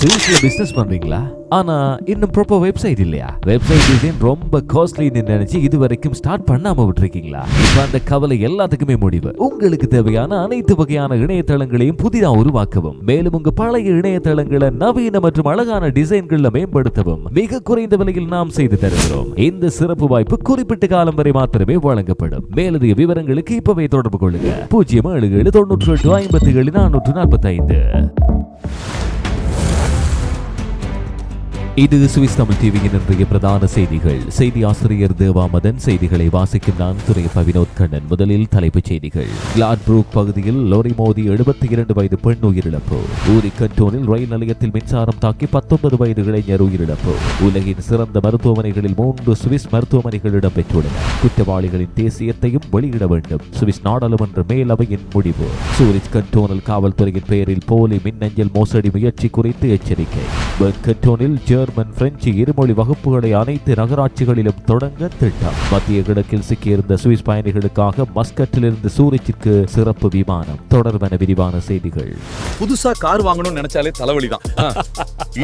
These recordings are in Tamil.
சுவிஸ்ல பிசினஸ் பண்றீங்களா? ஆனா இன்னும் ப்ராப்பர் வெப்சைட் இல்லையா? வெப்சைட் டிசைன் ரொம்ப காஸ்ட்லின்னு நினைச்சு இது வரைக்கும் ஸ்டார்ட் பண்ணாம விட்டுருக்கீங்களா? இப்ப அந்த கவலை எல்லாத்துக்குமே முடிவு. உங்களுக்கு தேவையான அனைத்து வகையான இணையதளங்களையும் புதிதா உருவாக்கவும், மேலும் உங்க பழைய இணையதளங்களை நவீன மற்றும் அழகான டிசைன்கள்ல மேம்படுத்தவும் மிக குறைந்த விலையில் நாம் செய்து தருகிறோம். இந்த சிறப்பு வாய்ப்பு குறிப்பிட்ட காலம் வரை மாத்திரமே வழங்கப்படும். மேலதிக விவரங்களுக்கு இப்பவே தொடர்பு கொள்ளுங்க. 07798574445. இது சுவிஸ் தமிழ் டிவியின் இன்றைய பிரதான செய்திகள். செய்தி ஆசிரியர் தேவா மதன். செய்திகளை வாசிக்கும் நான் துரைப்ப வினோத் கண்ணன். முதலில் தலைப்புச் செய்திகள். கிளாட்ப்ரூக் பகுதியில் லோரி மோதி 72 வயது பெண் உயிரிழப்பு. ஊரி கண்டோனில் ரயில் நிலையத்தில் மின்சாரம் தாக்கி 19 வயது இளைஞர் உயிரிழப்பு. உலகின் சிறந்த மருத்துவமனைகளில் 3 சுவிஸ் மருத்துவமனைகள் இடம்பெற்றுள்ளன. குற்றவாளிகளின் தேசியத்தையும் வெளியிட வேண்டும். சுவிஸ் நாடாளுமன்ற மேலவையின் முடிவு. சூரிச் கண்டோனல் காவல்துறையின் பெயரில் போலி மின்னஞ்சல் மோசடி முயற்சி குறித்து எச்சரிக்கை. கண்டோனில் ஜெர்மன் பிரெஞ்சு இருமொழி வகுப்புகளை அனைத்து நகராட்சிகளிலும் தொடங்க திட்டம். மத்திய கிழக்கில் சிக்கியிருந்த சுவிஸ் பயணிகளுக்காக மஸ்கட்டிலிருந்து சூரிச்சிற்கு சிறப்பு விமானம். தொடர்பான விரிவான செய்திகள். புதுசா கார் வாங்கணும்னு நினைச்சாலே தலைவலிதான்.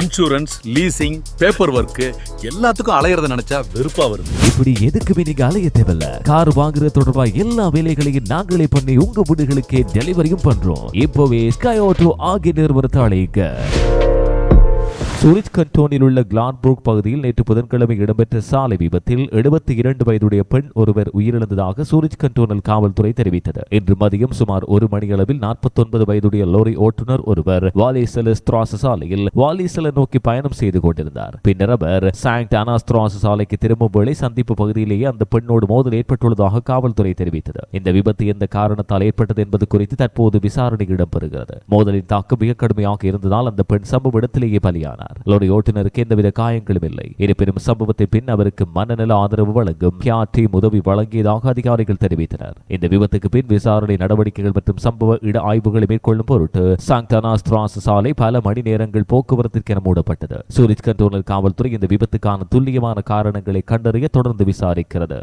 இன்சூரன்ஸ், லீசிங், பேப்பர் ஒர்க் எல்லாத்துக்கும் அலையறத நினைச்சா வெறுப்பா வருது. இப்படி எதுக்குமே நீங்க அலைய தேவையில்ல. கார் வாங்குறது தொடர்பா எல்லா வேலைகளையும் நாங்களே பண்ணி உங்க வீடுகளுக்கே டெலிவரியும் பண்றோம். இப்போவே ஸ்கை ஆட்டோ ஆகிய நிறுவனத்தை அழைங்க. சூரிச் கண்டோனில் உள்ள கிளாட்ப்ரூக் பகுதியில் நேற்று புதன்கிழமை இடம்பெற்ற சாலை விபத்தில் 72 வயதுடைய பெண் ஒருவர் உயிரிழந்ததாக சூரிச் கண்டோனல் காவல்துறை தெரிவித்தது. இன்று மதியம் சுமார் 1 மணியளவில் 49 வயதுடைய லோரி ஓட்டுநர் ஒருவர் வாலிசெல ஸ்ட்ராஸ் சாலையில் வாலிசெல நோக்கி பயணம் செய்து கொண்டிருந்தார். பின்னர் அவர் சாங்ட் அனா ஸ்ட்ராஸ் சாலைக்கு திரும்பும் வேளை சந்திப்பு பகுதியிலேயே அந்த பெண்ணோடு மோதல் ஏற்பட்டுள்ளதாக காவல்துறை தெரிவித்தது. இந்த விபத்து எந்த காரணத்தால் ஏற்பட்டது என்பது குறித்து தற்போது விசாரணை இடம்பெறுகிறது. மோதலின் தாக்கம் மிக கடுமையாக இருந்ததால் அந்த பெண் சம்பவ இடத்திலேயே பலியானார். லோரி ஓட்டுநருக்கு எந்தவித காயங்களும் இல்லை. இருப்பினும் சம்பவத்தின் பின் அவருக்கு மனநல ஆதரவு வழங்கும் டீம் உதவி வழங்கியதாக அதிகாரிகள் தெரிவித்தனர். இந்த விபத்துக்கு பின் விசாரணை நடவடிக்கைகள் மற்றும் சம்பவ இட ஆய்வுகளை மேற்கொள்ளும் பொருட்டு சாங்ட் அனா ஸ்ட்ராஸ் சாலை பல மணி நேரங்கள் போக்குவரத்திற்கென மூடப்பட்டது. சூரிச் கண்டோனல் காவல்துறை இந்த விபத்துக்கான துல்லியமான காரணங்களை கண்டறிய தொடர்ந்து விசாரிக்கிறது.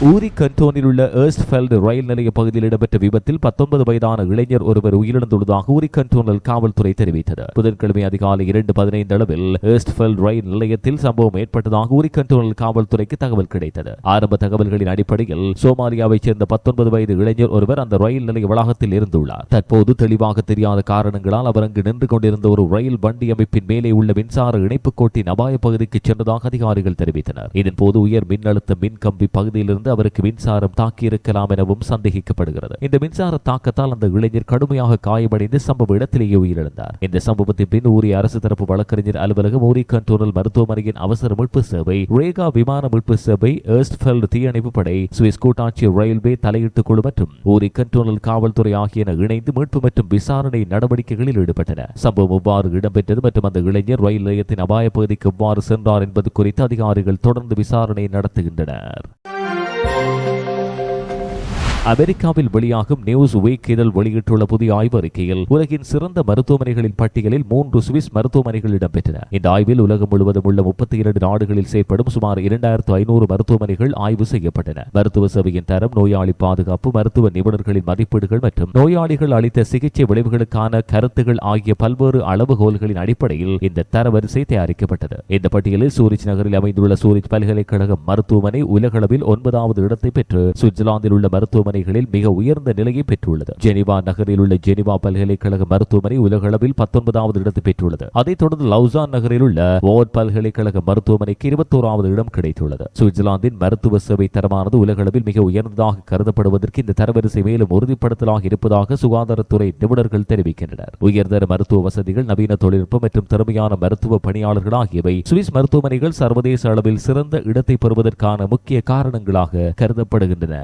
ஊரி கண்டோனில் உள்ள ஏர்ஸ்ட்ஃபெல்ட் ரயில் நிலைய பகுதியில் இடம்பெற்ற விபத்தில் 19 வயதான இளைஞர் ஒருவர் உயிரிழந்துள்ளதாக ஊரி கண்டோனல் காவல்துறை தெரிவித்தது. புதன்கிழமை அதிகாலை 2:15 அளவில் ஏர்ஸ்ட்ஃபெல்ட் ரயில் நிலையத்தில் சம்பவம் ஏற்பட்டதாக ஊரி கண்டோனல் காவல்துறைக்கு தகவல் கிடைத்தது. ஆரம்ப தகவல்களின் அடிப்படையில் சோமாலியாவைச் சேர்ந்த 19 வயது இளைஞர் ஒருவர் அந்த ரயில் நிலைய வளாகத்தில் இருந்துள்ளார். தற்போது தெளிவாக தெரியாத காரணங்களால் அவர் அங்கு நின்று கொண்டிருந்த ஒரு ரயில் வண்டி அமைப்பின் மேலே உள்ள மின்சார இணைப்பு கோட்டின் அபாய பகுதிக்கு சென்றதாக அதிகாரிகள் தெரிவித்தனர். இதன்போது உயர் மின்னழுத்த மின்கம்பி பகுதியிலிருந்து அவருக்கு மின்சாரம் தாக்கியிருக்கலாம் எனவும் சந்தேகிக்கப்படுகிறது. இந்த மின்சார தாக்கத்தால் அந்த இளைஞர் கடுமையாக காயமடைந்து சம்பவ இடத்திலேயே உயிரிழந்தார். இந்த சம்பவத்தின் பின் ஊரி அரசு தரப்பு வழக்கறிஞர் அலுவலகம், ஊரி கண்டோனல் மருத்துவமனையின் அவசர மீட்பு சேவை, ரேகா விமான மீட்பு சேவை, ஏர்ஸ்ட்ஃபெல்ட் தீயணைப்பு படை, சுவிஸ் கூட்டாட்சி ரயில்வே தலையீட்டு குழு மற்றும் ஊரி கண்டோனல் காவல்துறை ஆகியன இணைந்து மீட்பு மற்றும் விசாரணை நடவடிக்கைகளில் ஈடுபட்டன. சம்பவம் எவ்வாறு இடம்பெற்றது மற்றும் அந்த இளைஞர் ரயில் நிலையத்தின் அபாய பகுதிக்கு எவ்வாறு சென்றார் என்பது குறித்து அதிகாரிகள் தொடர்ந்து விசாரணை நடத்துகின்றனர். அமெரிக்காவில் வெளியாகும் நியூஸ் வீக் இதழ் வெளியிட்டுள்ள புதிய ஆய்வு அறிக்கையில் உலகின் சிறந்த மருத்துவமனைகளின் பட்டியலில் 3 சுவிஸ் மருத்துவமனைகள் இடம்பெற்றன. இந்த ஆய்வில் உலகம் முழுவதும் உள்ள 32 நாடுகளில் செயற்படும் சுமார் 2500 மருத்துவமனைகள் ஆய்வு செய்யப்பட்டன. மருத்துவ சேவையின் தரம், நோயாளி பாதுகாப்பு, மருத்துவ நிபுணர்களின் மதிப்பீடுகள் மற்றும் நோயாளிகள் அளித்த சிகிச்சை விளைவுகளுக்கான கருத்துகள் ஆகிய பல்வேறு அளவுகோல்களின் அடிப்படையில் இந்த தரவரிசை தயாரிக்கப்பட்டது. இந்த பட்டியலில் சூரிச் நகரில் அமைந்துள்ள சூரிச் பல்கலைக்கழக மருத்துவமனை உலகளவில் 9வது இடத்தை பெற்று சுவிட்சர்லாந்தில் உள்ள மருத்துவமனை மிக உயர்ந்த நிலையை பெற்றுள்ளது. ஜெனிவா நகரில் உள்ள ஜெனிவா பல்கலைக்கழக மருத்துவமனை உலகளவில் 19வது இடத்தை பெற்றுள்ளது. அதைத் தொடர்ந்து லவுசான் நகரில் உள்ள வார்ட் பல்கலைக்கழக மருத்துவமனைக்கு 21வது இடம் கிடைத்துள்ளது. சுவிட்சர்லாந்தின் மருத்துவ சேவை தரமானது உலகளவில் மிக உயர்ந்ததாக கருதப்படுவதற்கு இந்த தரவரிசை மேலும் உறுதிப்படுத்தலாக இருப்பதாக சுகாதாரத்துறை நிபுணர்கள் தெரிவிக்கின்றனர். உயர்தர மருத்துவ வசதிகள், நவீன தொழில்நுட்பம் மற்றும் திறமையான மருத்துவ பணியாளர்கள் ஆகியவை சுவிஸ் மருத்துவமனைகள் சர்வதேச அளவில் சிறந்த இடத்தை பெறுவதற்கான முக்கிய காரணங்களாக கருதப்படுகின்றன.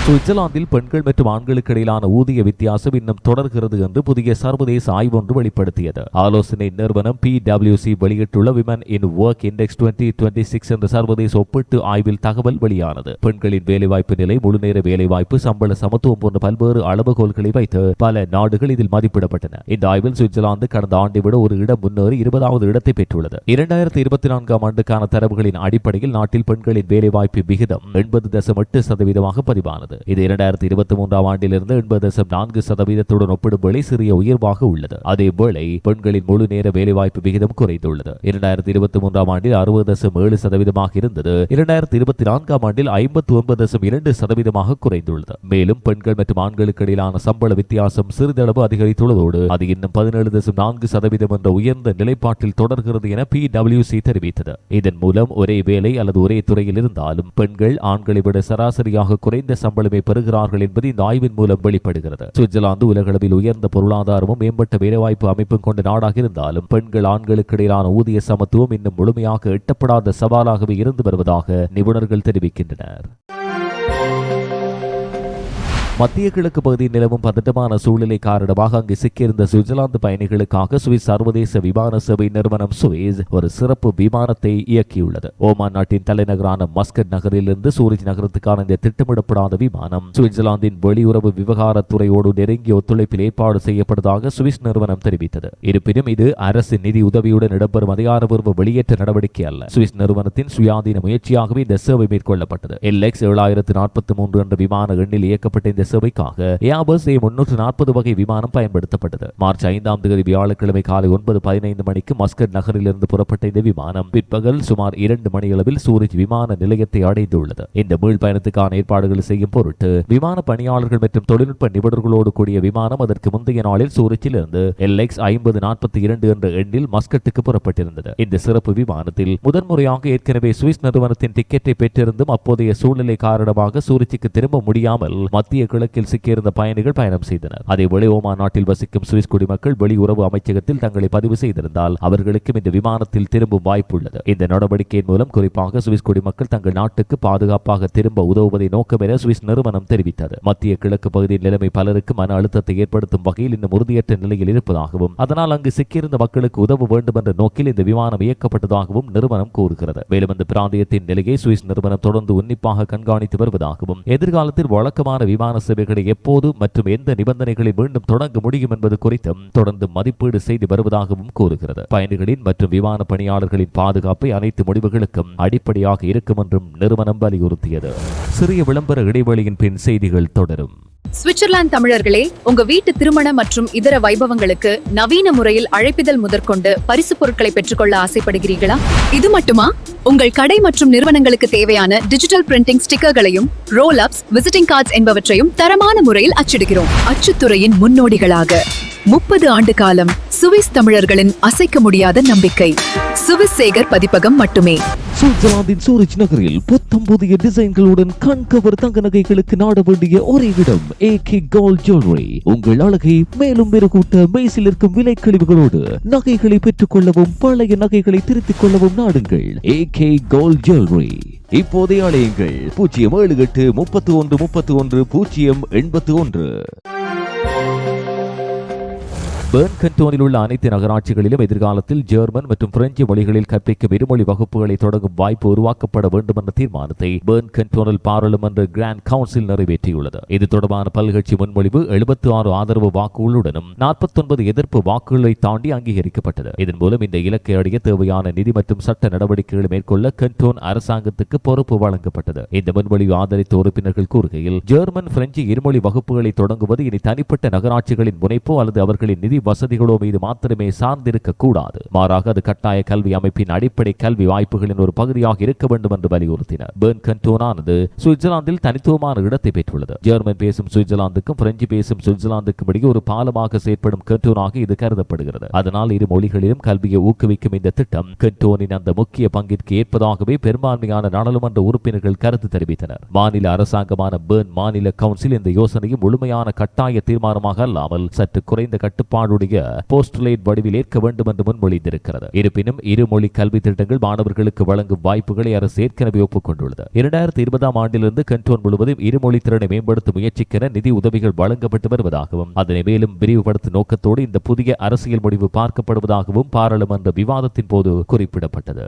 சுவிட்சர்லாந்தில் பெண்கள் மற்றும் ஆண்களுக்கு இடையிலான ஊதிய வித்தியாசம் இன்னும் தொடர்கிறது என்று புதிய சர்வதேச ஆய்வு ஒன்று வெளிப்படுத்தியது. ஆலோசனை நிறுவனம் PwC வெளியிட்டுள்ள விமன் இன் ஒர்க் இண்டெக்ஸ் 2026 என்ற சர்வதேச ஒப்பிட்டு ஆய்வில் தகவல் வெளியானது. பெண்களின் வேலைவாய்ப்பு நிலை, முழுநேர வேலைவாய்ப்பு, சம்பள சமத்துவம் போன்ற பல்வேறு அளவுகோல்களை வைத்து பல நாடுகள் இதில் மதிப்பிடப்பட்டன. இந்த ஆய்வில் சுவிட்சர்லாந்து கடந்த ஆண்டை விட ஒரு இடம் முன்னேறி 20வது இடத்தை பெற்றுள்ளது. 2024ஆம் ஆண்டுக்கான தரவுகளின் அடிப்படையில் நாட்டில் பெண்களின் வேலைவாய்ப்பு விகிதம் 80.8% பதிவானது. உயர்ந்துள்ளது. இது 2023 ஆண்டிலிருந்து 80.4% ஒப்பிடும்போது சிறிய உயர்வாக உள்ளது. அதேவேளை பெண்களின் முழு நேர வேலைவாய்ப்பு விகிதம் குறைந்துள்ளது. 2023 ஆண்டில் 60.7% இருந்தது. 2024 ஆண்டில் 59.2% குறைந்துள்ளது. மேலும் பெண்கள் மற்றும் ஆண்களுக்கு இடையிலான சம்பள வித்தியாசம் சிறிதளவு அதிகரித்துள்ளதோடு அது இன்னும் 17.4% என்ற உயர்ந்த நிலைப்பாட்டில் தொடர்கிறது என PwC தெரிவித்தது. இதன் மூலம் ஒரே வேலை அல்லது ஒரே துறையில் இருந்தாலும் பெண்கள் ஆண்களை விட சராசரியாக குறைந்த சம்பளமே பெறுகிறார்கள் என்பது இந்த ஆய்வின் மூலம் வெளிப்படுகிறது. சுவிட்சர்லாந்து உலகளவில் உயர்ந்த பொருளாதாரமும் மேம்பட்ட வேலைவாய்ப்பு அமைப்பும் கொண்ட நாடாக இருந்தாலும் பெண்கள் ஆண்களுக்கு இடையிலான ஊதிய சமத்துவம் இன்னும் முழுமையாக எட்டப்படாத சவாலாகவே இருந்து வருவதாக நிபுணர்கள் தெரிவிக்கின்றனர். மத்திய கிழக்கு பகுதியில் நிலவும் பதட்டமான சூழ்நிலை காரணமாக அங்கு சிக்கியிருந்த சுவிட்சர்லாந்து பயணிகளுக்காக சுவிஸ் சர்வதேச விமான சேவை நிறுவனம் சுவிஸ் ஒரு சிறப்பு விமானத்தை இயக்கியுள்ளது. ஓமான் நாட்டின் தலைநகரான மஸ்கட் நகரிலிருந்து சூரிச் நகரத்துக்கான இந்த திட்டமிடப்படாத விமானம் சுவிட்சர்லாந்தின் வெளியுறவு விவகாரத்துறையோடு நெருங்கிய ஒத்துழைப்பில் ஏற்பாடு செய்யப்பட்டதாக சுவிஸ் நிறுவனம் தெரிவித்தது. இருப்பினும் இது அரசின் நிதி உதவியுடன் இடம்பெறும் அதிகாரப்பூர்வ வெளியேற்ற நடவடிக்கை அல்ல. சுவிஸ் நிறுவனத்தின் சுயாதீன முயற்சியாகவே இந்த சேவை மேற்கொள்ளப்பட்டது. LX 7043 என்ற விமான எண்ணில் இயக்கப்பட்ட இந்த சேவைக்காக ஏர்பஸ் A340 வகை விமானம் பயன்படுத்தப்பட்டது. மார்ச் 5ஆம் தேதி வியாழக்கிழமை காலை 9:15 மணிக்கு மஸ்கட் நகரிலிருந்து புறப்பட்ட இந்த விமானம் பிற்பகல் சுமார் 2 மணியளவில் சூரிச் விமான நிலையத்தை அடைந்துள்ளது. இந்த மீள் பயணத்துக்கான ஏற்பாடுகள் செய்யும் பொருட்டு விமான பணியாளர்கள் மற்றும் தொழில்நுட்ப நிபுணர்களோடு கூடிய விமானம் அதற்கு முந்தைய நாளில் சூரிச்சில் இருந்து LX 5042 என்ற எண்ணில் மஸ்கட்டுக்கு புறப்பட்டிருந்தது. இந்த சிறப்பு விமானத்தில் முதன்முறையாக ஏற்கனவே சுவிஸ் நிறுவனத்தின் டிக்கெட்டை பெற்றிருந்தும் அப்போதைய சூழ்நிலை காரணமாக சூரிச்சுக்கு திரும்ப முடியாமல் மத்திய கிழக்கில் சிக்கியிருந்த பயணிகள் பயணம் செய்தனர். அதேவேளை ஓமான் நாட்டில் வசிக்கும் சுவிஸ் குடிமக்கள் வெளியுறவு அமைச்சகத்தில் தங்களை பதிவு செய்திருந்தால் அவர்களுக்கும் இந்த விமானத்தில் திரும்பும் வாய்ப்பு உள்ளது. இந்த நடவடிக்கையின் மூலம் குறிப்பாக சுவிஸ் குடிமக்கள் தங்கள் நாட்டுக்கு பாதுகாப்பாக திரும்ப உதவுவதை நோக்கம் என சுவிஸ் நிறுவனம் தெரிவித்தது. மத்திய கிழக்கு பகுதியின் நிலைமை பலருக்கு மன அழுத்தத்தை ஏற்படுத்தும் வகையில் இன்னும் உறுதியற்ற நிலையில் இருப்பதாகவும் அதனால் அங்கு சிக்கியிருந்த மக்களுக்கு உதவ வேண்டும் என்ற நோக்கில் இந்த விமானம் இயக்கப்பட்டதாகவும் நிறுவனம் கூறுகிறது. மேலும் இந்த பிராந்தியத்தின் நிலையை சுவிஸ் நிறுவனம் தொடர்ந்து உன்னிப்பாக கண்காணித்து வருவதாகவும் எதிர்காலத்தில் வழக்கமான விமான சேவைகளை எப்போது மற்றும் எந்த நிபந்தனைகளை மீண்டும் தொடங்க முடியும் என்பது குறித்தும் தொடர்ந்து மதிப்பீடு செய்து வருவதாகவும் கூறுகிறது. பயணிகளின் மற்றும் விமான பணியாளர்களின் பாதுகாப்பை அனைத்து முடிவுகளுக்கும் அடிப்படையாக இருக்கும் என்றும் நிறுவனம் வலியுறுத்தியது. சிறிய விளம்பர இடைவெளியின் பின் செய்திகள் தொடரும். சுவிட்சர்லாந்து தமிழர்களே, உங்க வீட்டு திருமண மற்றும் இதர வைபவங்களுக்கு நவீன முறையில் அழைப்பிதழ் முதற்கொண்டு பரிசு பொருட்களை பெற்றுக்கொள்ள ஆசைப்படுகிறீர்களா? இது மட்டுமா? உங்கள் கடை மற்றும் நிறுவனங்களுக்கு தேவையான டிஜிட்டல் பிரிண்டிங் ஸ்டிக்கர்களையும் ரோல் அப்ஸ், விசிட்டிங் கார்ட்ஸ் என்பவற்றையும் தரமான முறையில் அச்சிடுகிறோம். அச்சுத்துறையின் முன்னோடிகளாக 30 ஆண்டு காலம் சுவிஸ் தமிழர்களின் அசைக்க முடியாத நம்பிக்கை. சுவிஸ் சேகர் பதிப்பகம் மட்டுமே. சுவிட்சர்லாந்தின் சூரிச் நகரில் புத்தம் புதிய டிசைன்களுடன் கண்கவர் தங்க நகைகளுக்கு நாட வேண்டிய ஒரே இடம் AK Gold Jewelry. உங்கள் அழகை மேலும் மெருகூட்ட மெய்சில் இருக்கும் விலை கழிவுகளோடு நகைகளை பெற்றுக் கொள்ளவும் பழைய நகைகளை திருத்திக் கொள்ளவும் நாடுங்கள் AK Gold Jewelry. இப்போதைய அழையுங்கள் 078 31 31 081. பெர்ன் கண்டோனில் உள்ள அனைத்து நகராட்சிகளிலும் எதிர்காலத்தில் ஜெர்மன் மற்றும் பிரெஞ்சு மொழிகளில் கற்பிக்கும் இருமொழி வகுப்புகளை தொடங்கும் வாய்ப்பு உருவாக்கப்பட வேண்டும் என்ற தீர்மானத்தை பெர்ன் கண்டோனல் பாராளுமன்ற கிராண்ட் கவுன்சில் நிறைவேற்றியுள்ளது. இது தொடர்பான பல்கட்சி முன்மொழிவு 76 ஆதரவு வாக்குகளுடனும் 49 எதிர்ப்பு வாக்குகளை தாண்டி அங்கீகரிக்கப்பட்டது. இதன் மூலம் இந்த இலக்கை அடைய தேவையான நிதி மற்றும் சட்ட நடவடிக்கைகளை மேற்கொள்ள கண்டோன் அரசாங்கத்துக்கு பொறுப்பு வழங்கப்பட்டது. இந்த முன்மொழிவு ஆதரித்த உறுப்பினர்கள் கூறுகையில் ஜெர்மன் பிரெஞ்சு இருமொழி வகுப்புகளை தொடங்குவது இனி தனிப்பட்ட நகராட்சிகளின் முனைப்போ அல்லது அவர்களின் நிதி வசதிகளோ மீது மாத்திரமே சார்ந்திருக்க கூடாது. மாறாக அது கட்டாய கல்வி அமைப்பின் அடிப்படை கல்வி வாய்ப்புகளின் ஒரு பகுதியாக இருக்க வேண்டும் என்று வலியுறுத்தினர். பெர்ன் கண்டோனானது சுவிட்சர்லாந்தில் தனித்துவமான இடத்தை பெற்றுள்ளது. ஜெர்மன் பேசும் சுவிட்சர்லாந்துக்கும் பிரெஞ்சு பேசும் சுவிட்சர்லாந்துக்கும் இடையே ஒரு பாலமாக செயற்படும் கண்டோனாக இது கருதப்படுகிறது. அதனால் இரு மொழிகளிலும் கல்வியை ஊக்குவிக்கும் இந்த திட்டம் கண்டோனின் அந்த முக்கிய பங்கிற்கு ஏற்பதாகவே பெரும்பான்மையான நாடாளுமன்ற உறுப்பினர்கள் கருத்து தெரிவித்தனர். மாநில அரசாங்கமான பெர்ன் மாநில கவுன்சில் இந்த யோசனையும் முழுமையான கட்டாய தீர்மானமாக அல்லாமல் சற்று குறைந்த கட்டுப்பாடு போஸ்டுலேட் வடிவில் ஏற்க வேண்டும் என்று முன்மொழிந்திருக்கிறது. இருப்பினும் இருமொழி கல்வி திட்டங்கள் மாணவர்களுக்கு வழங்கும் வாய்ப்புகளை அரசு ஏற்கனவே ஒப்புக்கொண்டுள்ளது. 2020ஆம் ஆண்டிலிருந்து கண்டோன் முழுவதும் இருமொழி திறனை மேம்படுத்தும் முயற்சிக்கென நிதி உதவிகள் வழங்கப்பட்டு வருவதாகவும் அதனை மேலும் விரிவுபடுத்தும் நோக்கத்தோடு இந்த புதிய அரசியல் முடிவு பார்க்கப்படுவதாகவும் பாராளுமன்ற விவாதத்தின் போது குறிப்பிடப்பட்டது.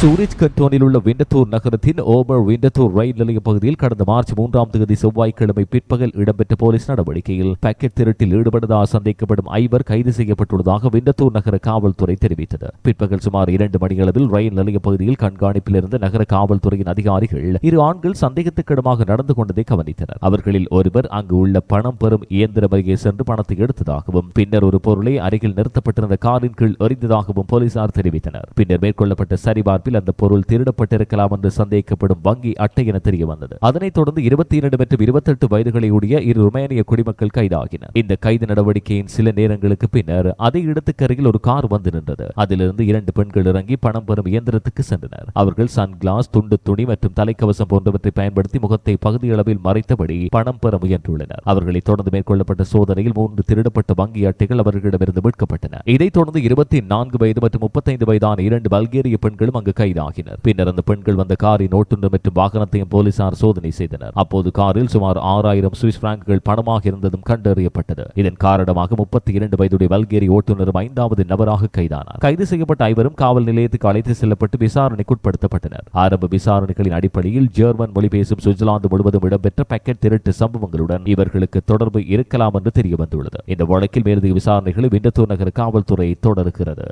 சூரிச் கண்டோனில் உள்ள விண்டத்தூர் நகரத்தின் ஓபர் விண்டத்தூர் ரயில் நிலைய பகுதியில் கடந்த மார்ச் 3ஆம் தேதி செவ்வாய்க்கிழமை பிற்பகல் இடம்பெற்ற போலீஸ் நடவடிக்கையில் பாக்கெட் திருட்டில் ஈடுபட்டதாக சந்தேகப்படும் 5 கைது செய்யப்பட்டுள்ளதாக விண்டத்தூர் நகர காவல்துறை தெரிவித்தது. பிற்பகல் சுமார் 2 மணியளவில் ரயில் நிலைய பகுதியில் கண்காணிப்பில் இருந்த நகர காவல்துறையின் அதிகாரிகள் 2 ஆண்கள் சந்தேகத்துக்கிடமாக நடந்து கொண்டதை கவனித்தனர். அவர்களில் ஒருவர் அங்கு உள்ள பணம் பெறும் இயந்திரம் அருகே சென்று பணத்தை எடுத்ததாகவும் பின்னர் ஒரு பொருளை அருகில் நிறுத்தப்பட்டிருந்த காரின் கீழ் எறிந்ததாகவும் போலீசார் தெரிவித்தனர். பின்னர் மேற்கொள்ளப்பட்ட சரிபார்ப்பு அந்த பொருள் திருடப்பட்டிருக்கலாம் என்று சந்தேகிக்கப்படும் வங்கி அட்டை என தெரிய வந்தது. அதனைத் தொடர்ந்து 22 மற்றும் 28 வயதுகளை உடைய 2 ருமேனிய குடிமக்கள் கைதாகினர். இந்த கைது நடவடிக்கையின் சில நேரங்களுக்கு பின்னர் அதே இடத்துக்கு அருகில் ஒரு கார் வந்து நின்றது. அதிலிருந்து 2 பெண்கள் இறங்கி பணம் பெறும் இயந்திரத்துக்கு சென்றனர். அவர்கள் சன்கிளாஸ், துண்டு துணி மற்றும் தலைக்கவசம் போன்றவற்றை பயன்படுத்தி முகத்தை பகுதியளவில் மறைத்தபடி பணம் பெற முயன்றுள்ளனர். அவர்களை தொடர்ந்து மேற்கொள்ளப்பட்ட சோதனையில் 3 திருடப்பட்ட வங்கி அட்டைகள் அவர்களிடமிருந்து மீட்கப்பட்டன. இதைத் தொடர்ந்து 24 வயது மற்றும் 35 வயதான 2 பல்கேரிய பெண்களும் அங்கு கைதாகினர். பின்னர் அந்த பெண்கள் வந்த காரின் ஓட்டுநர் மற்றும் வாகனத்தையும் போலீசார் சோதனை செய்தனர். அப்போது காரில் சுமார் 6000 சுவிஸ் பிராங்குகள் பணமாக இருந்ததும் கண்டறியப்பட்டது. இதன் காரணமாக 32 வயதுடைய பல்கேரிய ஓட்டுநரும் 5வது நபராக கைதானார். கைது செய்யப்பட்ட 5 காவல் நிலையத்துக்கு அழைத்து செல்லப்பட்டு விசாரணைக்கு உட்படுத்தப்பட்டனர். ஆரம்ப விசாரணைகளின் அடிப்படையில் ஜெர்மன் மொழி பேசும் சுவிட்சர்லாந்து முழுவதும் இடம்பெற்ற பாக்கெட் திருட்டு சம்பவங்களுடன் இவர்களுக்கு தொடர்பு இருக்கலாம் என்று தெரிய வந்துள்ளது. இந்த வழக்கில் மேலதிக விசாரணைகளை விண்டத்தூர் நகர காவல்துறை தொடர்கிறது.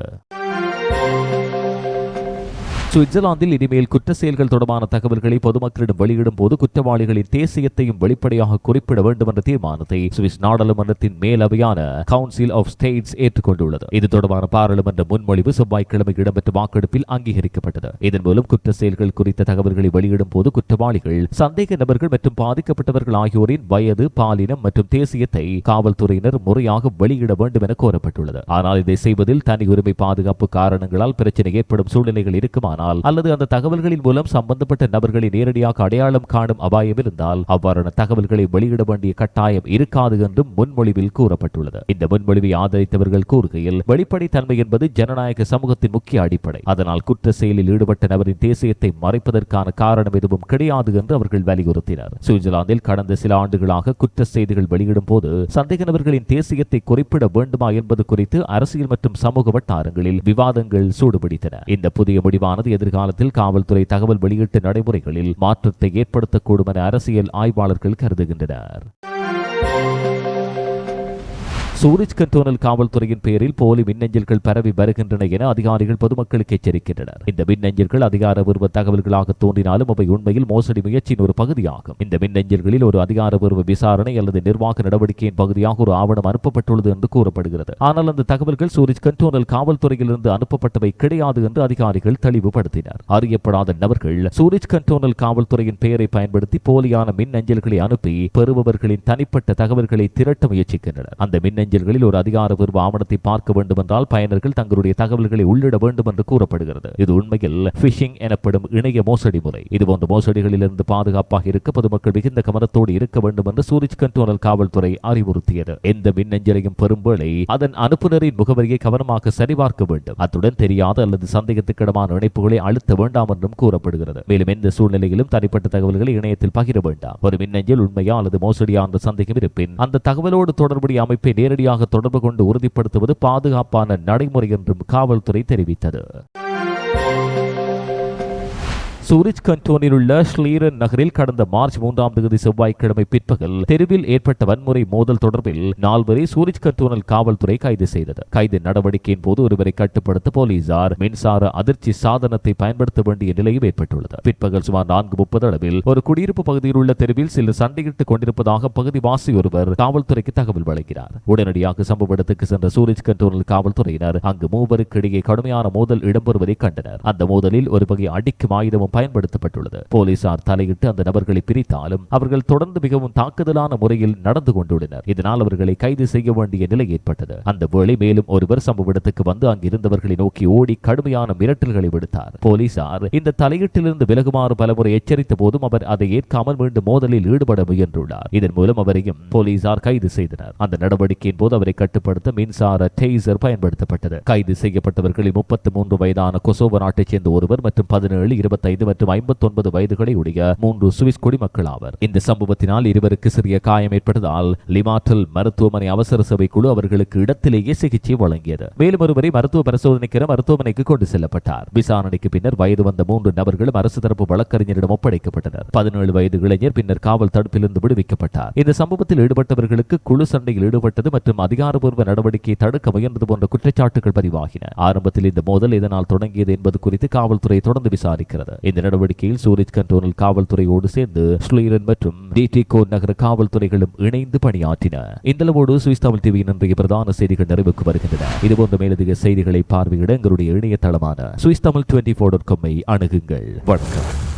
சுவிட்சர்லாந்தில் இனிமேல் குற்ற செயல்கள் தொடர்பான தகவல்களை பொதுமக்களிடம் வெளியிடும் போது குற்றவாளிகளின் தேசியத்தையும் வெளிப்படையாக குறிப்பிட வேண்டும் என்ற தீர்மானத்தை சுவிஸ் நாடாளுமன்றத்தின் மேலவையான கவுன்சில் ஆஃப் ஸ்டேட்ஸ் ஏற்றுக்கொண்டுள்ளது. இது தொடர்பான பாராளுமன்ற முன்மொழிவு செவ்வாய்க்கிழமை இடம்பெற்ற வாக்கெடுப்பில் அங்கீகரிக்கப்பட்டது. இதன் மூலம் குற்ற செயல்கள் குறித்த தகவல்களை வெளியிடும் போது குற்றவாளிகள், சந்தேக நபர்கள் மற்றும் பாதிக்கப்பட்டவர்கள் ஆகியோரின் வயது, பாலினம் மற்றும் தேசியத்தை காவல்துறையினர் முறையாக வெளியிட வேண்டும் என கோரப்பட்டுள்ளது. ஆனால் இதை செய்வதில் தனி உரிமை பாதுகாப்பு காரணங்களால் பிரச்சனை ஏற்படும் சூழ்நிலைகள் இருக்குமானால் அல்லது அந்த தகவல்களின் மூலம் சம்பந்தப்பட்ட நபர்களை நேரடியாக அடையாளம் காணும் அபாயம் இருந்தால் அவ்வாறான தகவல்களை வெளியிட வேண்டிய கட்டாயம் இருக்காது என்றும் முன்மொழிவில் கூறப்பட்டுள்ளது. இந்த முன்மொழிவை ஆதரித்தவர்கள் கூறுகையில், வெளிப்படைத்தன்மை என்பது ஜனநாயக சமூகத்தின் முக்கிய அடிப்படை. அதனால் குற்ற செயலில் ஈடுபட்ட நபரின் தேசியத்தை மறைப்பதற்கான காரணம் எதுவும் கிடையாது என்று அவர்கள் வலியுறுத்தினர். சுவிட்சர்லாந்தில் கடந்த சில ஆண்டுகளாக குற்ற செய்திகள் வெளியிடும் போது சந்தேக நபர்களின் தேசியத்தை குறிப்பிட வேண்டுமா என்பது குறித்து அரசியல் மற்றும் சமூக வட்டாரங்களில் விவாதங்கள் சூடுபிடித்தன. இந்த புதிய முடிவானது எதிர்காலத்தில் காவல்துறை தகவல் வெளியீட்டு நடைமுறைகளில் மாற்றத்தை ஏற்படுத்தக்கூடும் என அரசியல் ஆய்வாளர்கள் கருதுகின்றனர். சூரிச் கண்டோனல் காவல்துறையின் பெயரில் போலி மின்னஞ்சல்கள் பரவி வருகின்றன என அதிகாரிகள் பொதுமக்களுக்கு எச்சரிக்கின்றனர். இந்த மின்னஞ்சல்கள் அதிகாரப்பூர்வ தகவல்களாக தோன்றினாலும் அவை உண்மையில் மோசடி முயற்சியின் ஒரு பகுதியாகும். இந்த மின்னஞ்சல்களில் ஒரு அதிகாரப்பூர்வ விசாரணை அல்லது நிர்வாக நடவடிக்கையின் பகுதியாக ஒரு ஆவணம் அனுப்பப்பட்டுள்ளது என்று கூறப்படுகிறது. ஆனால் அந்த தகவல்கள் சூரிச் கண்டோனல் காவல்துறையிலிருந்து அனுப்பப்பட்டவை கிடையாது என்று அதிகாரிகள் தெளிவுபடுத்தினர். அறியப்படாத நபர்கள் சூரிச் கண்டோனல் காவல்துறையின் பெயரை பயன்படுத்தி போலியான மின்னஞ்சல்களை அனுப்பி பெறுபவர்களின் தனிப்பட்ட தகவல்களை திரட்ட முயற்சிக்கின்றனர். அந்த மின்னஞ்சல்களில் ஒரு அதிகாரப்பூர்வ ஆவணத்தை பார்க்க வேண்டும் என்றால் பயனர்கள் தங்களுடைய தகவல்களை உள்ளிட வேண்டும் என்று கூறப்படுகிறது. இது உண்மையில் பிஷிங் எனப்படும் இணைய மோசடி முறை. இதுபோன்ற மோசடிகளிலிருந்து பாதுகாப்பாக இருக்க பொதுமக்கள் மிகுந்த கவனத்தோடு இருக்க வேண்டும் என்று சூரிச் கண்டோனல் காவல்துறை அறிவுறுத்தியது. எந்த மின்னஞ்சலையும் பெறும் வேளை அதன் அனுப்புநரின் முகவரியை கவனமாக சரிபார்க்க வேண்டும். அத்துடன் தெரியாத அல்லது சந்தேகத்துக்கிடமான இணைப்புகளை அழுத்த வேண்டாம் என்றும் கூறப்படுகிறது. மேலும் எந்த சூழ்நிலையிலும் தனிப்பட்ட தகவல்களை இணையத்தில் பகிர வேண்டாம். ஒரு மின்னஞ்சல் உண்மையா அல்லது மோசடியா என்ற சந்தேகம் இருப்பின் அந்த தகவலோடு தொடர்புடைய அமைப்பை நேரடியாக தொடர்பு கொண்டு உறுதிப்படுத்துவது பாதுகாப்பான நடைமுறை என்றும் காவல்துறை தெரிவித்தது. சூரிச் கண்டோனில் உள்ள ஷ்லீரன் நகரில் கடந்த மார்ச் 3ஆம் தேதி செவ்வாய்க்கிழமை பிற்பகல் தெருவில் ஏற்பட்ட வன்முறை மோதல் தொடர்பில் 4 சூரிச் கண்டோனல் காவல்துறை கைது செய்தது. கைது நடவடிக்கையின் போது ஒருவரை கட்டுப்படுத்த போலீசார் மின்சார அதிர்ச்சி சாதனத்தை பயன்படுத்த வேண்டிய நிலையும் ஏற்பட்டுள்ளது. பிற்பகல் சுமார் 4:30 அளவில் ஒரு குடியிருப்பு பகுதியில் உள்ள தெருவில் சிலர் சண்டையிட்டுக் கொண்டிருப்பதாக பகுதிவாசி ஒருவர் காவல்துறைக்கு தகவல் வழங்கினார். உடனடியாக சம்பவ இடத்துக்கு சென்ற சூரிச் கண்டோனல் காவல்துறையினர் அங்கு மூவருக்கு இடையே கடுமையான மோதல் இடம்பெறுவதை கண்டனர். அந்த மோதலில் ஒரு வகை அடிக்கும் ஆயுதமும் பயன்படுத்தப்பட்டுள்ளது. போலீசார் தலையிட்டு அந்த நபர்களை பிரித்தாலும் அவர்கள் தொடர்ந்து மிகவும் தாக்குதலான முறையில் நடந்து கொண்டுள்ளனர். இதனால் அவர்களை கைது செய்ய வேண்டிய நிலை ஏற்பட்டது. அந்த வேளை மேலும் ஒருவர் சம்பவ இடத்துக்கு வந்து அங்கிருந்தவர்களை நோக்கி ஓடி கடுமையான மிரட்டல்களை விடுத்தார். போலீசார் இந்த தலையீட்டிலிருந்து விலகுமாறு பலமுறை எச்சரித்த போதும் அவர் அதை ஏற்காமல் மீண்டும் மோதலில் ஈடுபட முயன்றுள்ளார். இதன் மூலம் அவரையும் போலீசார் கைது செய்தனர். அந்த நடவடிக்கையின் போது அவரை கட்டுப்படுத்த மின்சார டேசர் பயன்படுத்தப்பட்டது. கைது செய்யப்பட்டவர்களில் 33 வயதான கொசோவோ நாட்டைச் சேர்ந்த ஒருவர் மற்றும் 17, 25 மற்றும் 59 வயதுகளை உடைய 3 சுவிஸ் குடிமக்கள் ஆவர். இந்த சம்பவத்தினால் இருவருக்கு சிறிய காயம் ஏற்பட்டதால் லிமாட்டல் மருத்துவமனை அவசர சேவை குழு அவர்களுக்கு இடத்திலேயே சிகிச்சை வழங்கியது. மேலும் ஒருவரை மருத்துவ பரிசோதனைக்கு மருத்துவமனைக்கு கொண்டு செல்லப்பட்டார். விசாரணைக்கு பின்னர் வயது வந்த 3 நபர்களும் அரசு தரப்பு வழக்கறிஞரிடம் ஒப்படைக்கப்பட்டனர். 17 வயது இளைஞர் பின்னர் காவல் தடுப்பிலிருந்து விடுவிக்கப்பட்டார். இந்த சம்பவத்தில் ஈடுபட்டவர்களுக்கு குழு சண்டையில் ஈடுபட்டது மற்றும் அதிகாரப்பூர்வ நடவடிக்கையை தடுக்க முயன்றது போன்ற குற்றச்சாட்டுகள் பதிவாகின. ஆரம்பத்தில் இந்த மோதல் இதனால் தொடங்கியது என்பது குறித்து காவல்துறை தொடர்ந்து விசாரிக்கிறது. இந்த நடவடிக்கையில் சூரிச் கண்டோனில் காவல்துறையோடு சேர்ந்து ஸ்லீரன் மற்றும் டிடிகோ நகர காவல்துறைகளும் இணைந்து பணியாற்றின. இந்தளவோடு சுவிஸ் தமிழ் டிவியின் இன்றைய பிரதான செய்திகள் நிறைவுக்கு வருகின்றன. இதுபோன்ற மேலதிக செய்திகளை பார்வையிட எங்களுடைய இணையதளமான swissthamil24.com-ஐ அணுகுங்கள். வணக்கம்.